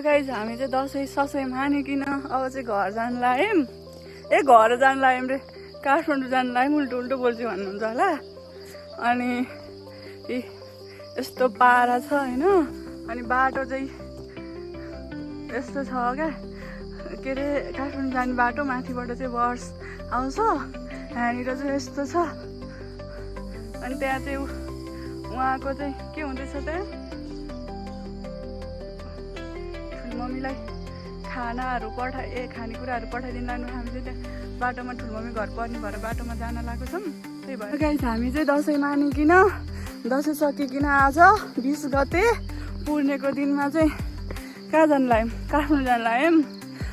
Guys हामी चाहिँ दसैँ ससैँ मानिकन अब चाहिँ घर जानु लाग्यौँ। घर जानु लाग्यौँ रे, काठमाडौँ जानु लाग्यौँ। उल्टो उल्टो बोल्छु भन्नुहुन्छ होला। अनि यस्तो पारा छ होइन। अनि बाटो चाहिँ यस्तो छ क्या, के अरे काठमाडौँ जाने बाटो माथिबाट चाहिँ बस आउँछ, यहाँनिर चाहिँ यस्तो छ। अनि त्यहाँ चाहिँ उहाँको चाहिँ के हुँदैछ त्यहाँ, मम्मीलाई खानाहरू खानेकुराहरू पठाइदिनु लाग्नु। हामी चाहिँ त्यहाँ बाटोमा ठुलमम्मी घर पर्ने भएर बाटोमा जान लागेको छौँ। त्यही भएर गाइस हामी चाहिँ दसैँ मानिकन, दसैँ सकिकन आज 20 गते पूर्णेको दिनमा चाहिँ कहाँ जानु लाग्यौँ, काठमाडौँ जानु लाग्यौँ।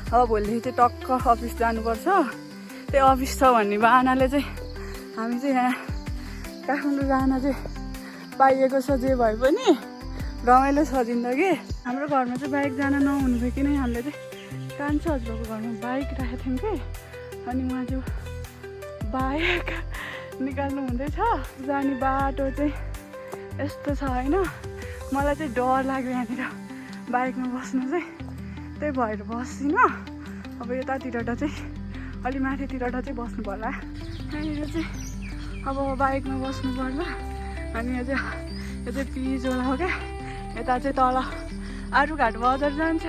अब भोलि चाहिँ टक्क अफिस जानुपर्छ। त्यही अफिस छ भन्ने बाहनाले चाहिँ हामी चाहिँ यहाँ काठमाडौँ जान चाहिँ पाइएको छ। जे भए पनि रमाइलो छ जिन्दगी। हाम्रो घरमा चाहिँ बाइक जान नहुनु थियो किन, हामीले चाहिँ कान्छो हजुरको घरमा बाइक राखेको थियौँ कि, अनि उहाँ चाहिँ बाइक निकाल्नु हुँदैछ। जाने बाटो चाहिँ यस्तो छ होइन। मलाई चाहिँ डर लाग्यो यहाँनिर बाइकमा बस्नु चाहिँ, त्यही भएर बस्दिनँ। अब यतातिरबाट चाहिँ अलि माथितिरबाट चाहिँ बस्नु पर्ला। यहाँनिर चाहिँ अब बाइकमा बस्नु पर्ला। अनि यो चाहिँ पिजोला हो क्या। यता चाहिँ तल आरुघाट बजार जान्छ,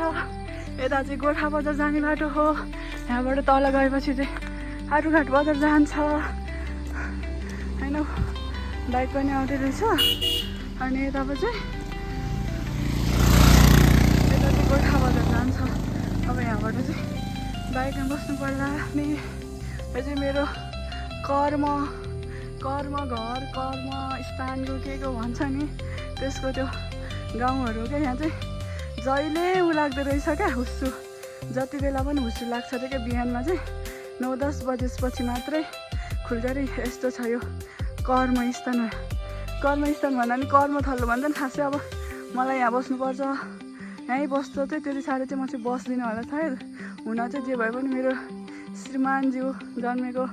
यता चाहिँ गोर्खा बजार जाने बाटो हो। यहाँबाट तल गएपछि चाहिँ आरुघाट बजार जान्छ होइन। बाइक पनि आउँदै रहेछ। अनि यता चाहिँ गोर्खा बजार जान्छ। अब यहाँबाट चाहिँ बाइकमा बस्नु पर्ला। अनि यो चाहिँ मेरो कर्म घर कर्म स्थानको के को भन्छ नि, त्यसको त्यो गाउँहरू क्या। यहाँ चाहिँ जहिले लाग्दो रहेछ क्या हुस्सु, जति बेला पनि हुस्सु लाग्छ अरे क्या। बिहानमा चाहिँ 9-10 बजेपछि मात्रै खुल्छ अरे। यस्तो छ यो कर्मस्थानमा। कर्मस्थान भन्दा नि कर्मथलो भन्छ नि खासै। अब मलाई यहाँ बस्नुपर्छ, यहीँ बस्छ चाहिँ त्यति साह्रो चाहिँ म चाहिँ बस्दिनँ होला सायद। हुन चाहिँ जे भए पनि मेरो श्रीमानज्यू जन्मेको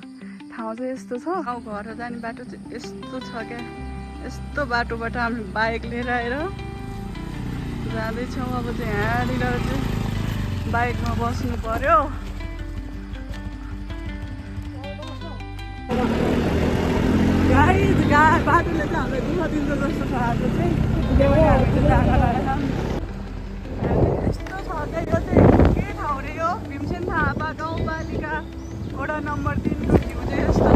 ठाउँ चाहिँ यस्तो छ। गाउँ घर जाने बाटो चाहिँ यस्तो छ क्या। यस्तो बाटोबाट हामी बाइक लिएर आएर जाँदैछौँ। अब चाहिँ यहाँनिर चाहिँ बाइकमा बस्नु पर्यो। बाटोले चाहिँ हामीलाई दुःख दिन्छ जस्तो छ आज चाहिँ। त्यही पनि हामी चाहिँ जान लाग्छौँ। यस्तो छ क्या। यो चाहिँ के ठाउँ रे, यो भीमसेन थापा गाउँपालिका वडा नम्बर 3 को भ्यू चाहिँ यस्तो